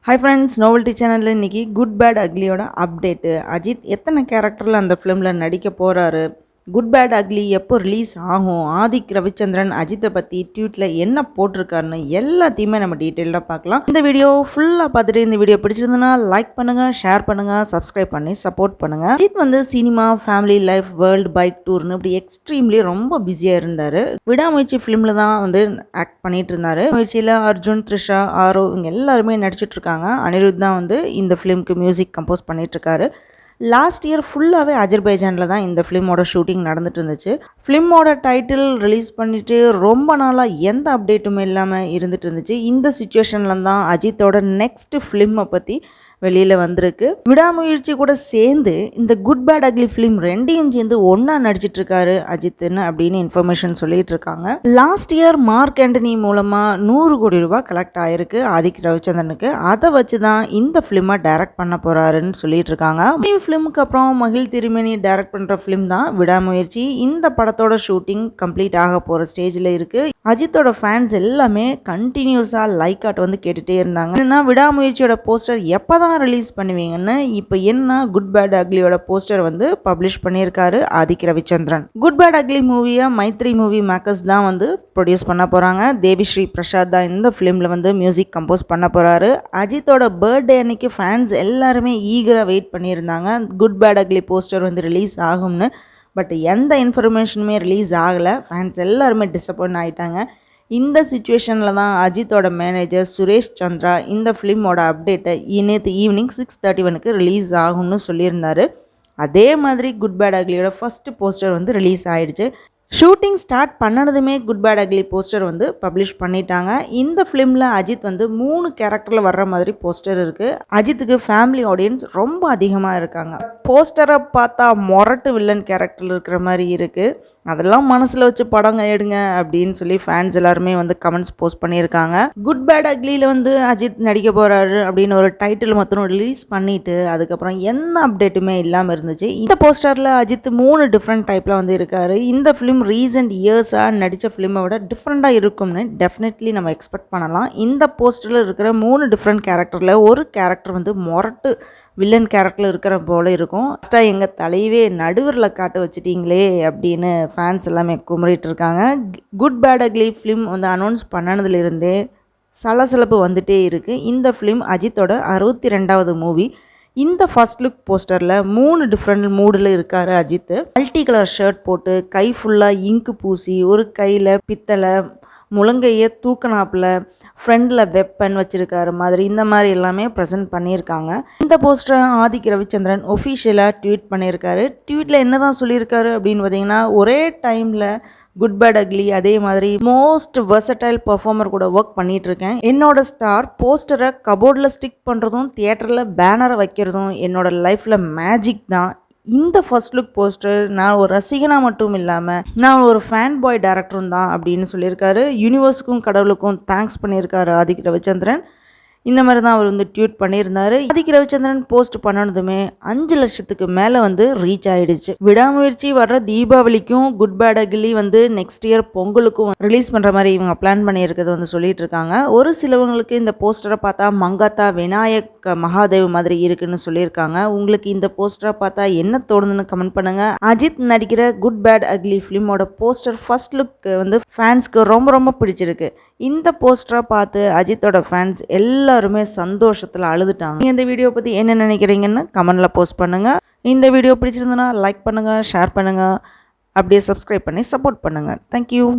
Hi friends, Novelty channel இன்னைக்கு good bad அக்லியோட update. Ajith எத்தனை கேரக்டரில் அந்த ஃபிலிமில் நடிக்க போகிறாரு, குட் பேட் அக்லி எப்போ ரிலீஸ் ஆகும், ஆதிக் ரவிச்சந்திரன் அஜித்தை பற்றி ட்வீட்டில் என்ன போட்டிருக்காருன்னு எல்லாத்தையுமே நம்ம டீட்டெயிலாக பார்க்கலாம். இந்த வீடியோ ஃபுல்லாக பார்த்துட்டு இந்த வீடியோ பிடிச்சிருந்ததுன்னா லைக் பண்ணுங்கள், ஷேர் பண்ணுங்கள், சப்ஸ்கிரைப் பண்ணி சப்போர்ட் பண்ணுங்கள். அஜித் வந்து cinema, family life, world bike டூர்னு இப்படி எக்ஸ்ட்ரீம்லி ரொம்ப பிஸியாக இருந்தார். விடாமுயற்சி ஃபிலிமில் தான் வந்து ஆக்ட் பண்ணிட்டு இருந்தார். முயற்சியில் அர்ஜுன், த்ரிஷா, ஆரோ இவங்க எல்லாருமே நடிச்சிட்ருக்காங்க. அனிருத் தான் வந்து இந்த ஃபிலிம்க்கு மியூசிக் கம்போஸ் பண்ணிகிட்ருக்காரு. லாஸ்ட் இயர் ஃபுல்லாகவே அஜர்பைஜானில் தான் இந்த ஃபிலிமோட ஷூட்டிங் நடந்துட்டு இருந்துச்சு. ஃபிலிமோட டைட்டில் ரிலீஸ் பண்ணிவிட்டு ரொம்ப நாளாக எந்த அப்டேட்டுமே இல்லாமல் இருந்துட்டு இருந்துச்சு. இந்த சுச்சுவேஷனில் தான் அஜித்தோட நெக்ஸ்ட் ஃபிலிமை பற்றி வெளியில் வந்திருக்கு. விடாமுயற்சி கூட சேர்ந்து இந்த குட் பேட் அக்லி ஃபிலிம் ரெண்டையும் சேர்ந்து ஒன்றா நடிச்சிட்ருக்காரு அஜித்னு அப்படின்னு இன்ஃபர்மேஷன் சொல்லிட்டு இருக்காங்க. லாஸ்ட் இயர் மார்க் ஆண்டனி மூலமாக 100 கோடி ரூபாய் கலெக்ட் ஆகிருக்கு ஆதிக் ரவிச்சந்திரனுக்கு. அதை வச்சு தான் இந்த ஃபிலிமை டைரக்ட் பண்ண போகிறாருன்னு சொல்லிட்டு இருக்காங்க. ஃபிலிமுக்கு அப்புறம் மகிழ் திருமேனி டைரக்ட் பண்ணுற ஃபிலிம் தான் விடாமுயற்சி. இந்த படத்தோட ஷூட்டிங் கம்ப்ளீட் ஆக போகிற ஸ்டேஜில் இருக்குது. அஜித்தோட ஃபேன்ஸ் எல்லாமே கண்டினியூஸாக லைக் ஆட் வந்து கேட்டுகிட்டே இருந்தாங்க. ஏன்னா விடாமுயற்சியோட போஸ்டர் எப்போ தான் ரிலீஸ் பண்ணுவீங்கன்னு இப்போ என்ன குட் பேட் அக்லியோட போஸ்டர் வந்து பப்ளிஷ் பண்ணியிருக்காரு Adhik Ravichandran. Good bad ugly மூவியை மைத்ரி மூவி மேக்கர்ஸ் தான் வந்து ப்ரொடியூஸ் பண்ண போகிறாங்க. தேவிஸ்ரீ பிரசாத் தான் இந்த ஃபிலிமில் வந்து மியூசிக் கம்போஸ் பண்ண போகிறாரு. அஜித்தோட பர்த்டே அன்னைக்கு ஃபேன்ஸ் எல்லாருமே ஈகராக வெயிட் பண்ணியிருந்தாங்க குட் பேட் அக்லி போஸ்டர் வந்து ரிலீஸ் ஆகும்னு. பட் எந்த இன்ஃபர்மேஷனுமே ரிலீஸ் ஆகலை. ஃபேன்ஸ் எல்லாருமே டிசப்பாயிண்ட் ஆகிட்டாங்க. இந்த சுச்சுவேஷனில் தான் அஜித்தோட மேனேஜர் சுரேஷ் சந்திரா இந்த ஃபிலிமோட அப்டேட்டை நேற்று ஈவினிங் 6:31 ரிலீஸ் ஆகும்னு சொல்லியிருந்தார். அதே மாதிரி குட் பேட் அக்லியோட ஃபஸ்ட்டு போஸ்டர் வந்து ரிலீஸ் ஆகிடுச்சு. ஷூட்டிங் ஸ்டார்ட் பண்ணதுமே குட் பேட் அக்லி போஸ்டர் வந்து பப்ளிஷ் பண்ணிட்டாங்க. இந்த ஃபிலிமில் அஜித் வந்து 3 கேரக்டரில் வர்ற மாதிரி போஸ்டர் இருக்குது. அஜித்துக்கு ஃபேமிலி ஆடியன்ஸ் ரொம்ப அதிகமாக இருக்காங்க. போஸ்டரை பார்த்தா மொரட்டு வில்லன் கேரக்டரில் இருக்கிற மாதிரி இருக்குது. அதெல்லாம் மனசில் வச்சு படம் எடுங்க அப்படின்னு சொல்லி ஃபேன்ஸ் எல்லாருமே வந்து கமெண்ட்ஸ் போஸ்ட் பண்ணியிருக்காங்க. குட் பேட் அக்லியில் வந்து அஜித் நடிக்க போகிறாரு அப்படின்னு ஒரு டைட்டில் மாத்திரம் ரிலீஸ் பண்ணிவிட்டு அதுக்கப்புறம் எந்த அப்டேட்டுமே இல்லாமல் இருந்துச்சு. இந்த போஸ்டரில் அஜித் 3 டிஃப்ரெண்ட் டைப்பில் வந்து இருக்காரு. இந்த ஃபிலிம் ரீசெண்ட் இயர்ஸாக நடித்த ஃபிலிமை விட டிஃப்ரெண்ட்டாக இருக்கும்னு டெஃபினெட்லி நம்ம எக்ஸ்பெக்ட் பண்ணலாம். இந்த போஸ்டரில் இருக்கிற 3 டிஃப்ரெண்ட் கேரக்டரில் ஒரு கேரக்டர் வந்து மொரட்டு வில்லன் கேரக்டரில் இருக்கிற போல இருக்கும். ஃபஸ்ட்டாக எங்கள் தலையவே நடுவரில் காட்ட வச்சுட்டிங்களே அப்படின்னு ஃபேன்ஸ் எல்லாமே குமரிட்டு இருக்காங்க. குட் பேட் அக்லி ஃபிலிம் வந்து அனௌன்ஸ் பண்ணனதுலேருந்தே சலசலப்பு வந்துகிட்டே இருக்குது. இந்த ஃபிலிம் அஜித்தோட 62வது மூவி. இந்த ஃபர்ஸ்ட் லுக் போஸ்டரில் 3 டிஃப்ரெண்ட் மூடில் இருக்கார் அஜித். மல்டி கலர் ஷர்ட் போட்டு கை ஃபுல்லாக இங்கு பூசி ஒரு கையில் பித்தளை, முழங்கையை தூக்கனாப்பில், ஃப்ரெண்டில் வெப்பன் வச்சுருக்காரு மாதிரி இந்த மாதிரி எல்லாமே ப்ரெசென்ட் பண்ணியிருக்காங்க. இந்த போஸ்டரை ஆதிக் ரவிச்சந்திரன் ஒஃபிஷியலாக ட்வீட் பண்ணியிருக்காரு. ட்வீட்டில் என்ன தான் சொல்லியிருக்காரு அப்படின்னு பார்த்தீங்கன்னா, ஒரே டைமில் குட் பேட் அக்லி அதே மாதிரி மோஸ்ட் வெர்சடைல் பர்ஃபார்மர் கூட ஒர்க் பண்ணிகிட்ருக்கேன். என்னோட ஸ்டார் போஸ்டரை கபோர்டில் ஸ்டிக் பண்ணுறதும் தியேட்டரில் பேனரை வைக்கிறதும் என்னோட லைஃப்பில் மேஜிக் தான். இந்த ஃபர்ஸ்ட் லுக் போஸ்டர் நான் ஒரு ரசிகனாக மட்டும் இல்லாமல் நான் ஒரு ஃபேன் பாய் டேரக்டரும் தான் அப்படின்னு சொல்லியிருக்காரு. யூனிவர்ஸுக்கும் கடவுளுக்கும் தேங்க்ஸ் பண்ணியிருக்காரு ஆதிக் ரவிச்சந்திரன். இந்த மாதிரி தான் அவர் வந்து ட்வீட் பண்ணியிருந்தார். ஆதிக் ரவிச்சந்திரன் போஸ்ட் பண்ணதுமே 5 லட்சத்துக்கு மேலே வந்து ரீச் ஆகிடுச்சு. விடாமுயற்சி வர்ற தீபாவளிக்கும் குட் பேட் அக்லி வந்து நெக்ஸ்ட் இயர் பொங்கலுக்கும் ரிலீஸ் பண்ணுற மாதிரி இவங்க பிளான் பண்ணியிருக்கிறது வந்து சொல்லிட்டு இருக்காங்க. ஒரு சிலவங்களுக்கு இந்த போஸ்டரை பார்த்தா மங்காத்தா விநாயக் மகாதேவ் மாதிரி இருக்குன்னு சொல்லியிருக்காங்க. உங்களுக்கு இந்த போஸ்டரை பார்த்தா என்ன தோணுதுன்னு கமெண்ட் பண்ணுங்கள். அஜித் நடிக்கிற குட் பேட் அக்லி ஃபிலிமோட போஸ்டர் ஃபர்ஸ்ட் லுக் வந்து ஃபேன்ஸ்க்கு ரொம்ப ரொம்ப பிடிச்சிருக்கு. இந்த போஸ்டரை பார்த்து அஜித்தோட ஃபேன்ஸ் எல்லாருமே சந்தோஷத்தில் அழுதுட்டாங்க. நீங்கள் இந்த வீடியோ பற்றி என்ன நினைக்கிறீங்கன்னு கமெண்டில் போஸ்ட் பண்ணுங்கள். இந்த வீடியோ பிடிச்சிருந்ததுன்னா லைக் பண்ணுங்கள், ஷேர் பண்ணுங்கள், அப்படியே சப்ஸ்கிரைப் பண்ணி சப்போர்ட் பண்ணுங்கள். தேங்க்யூ.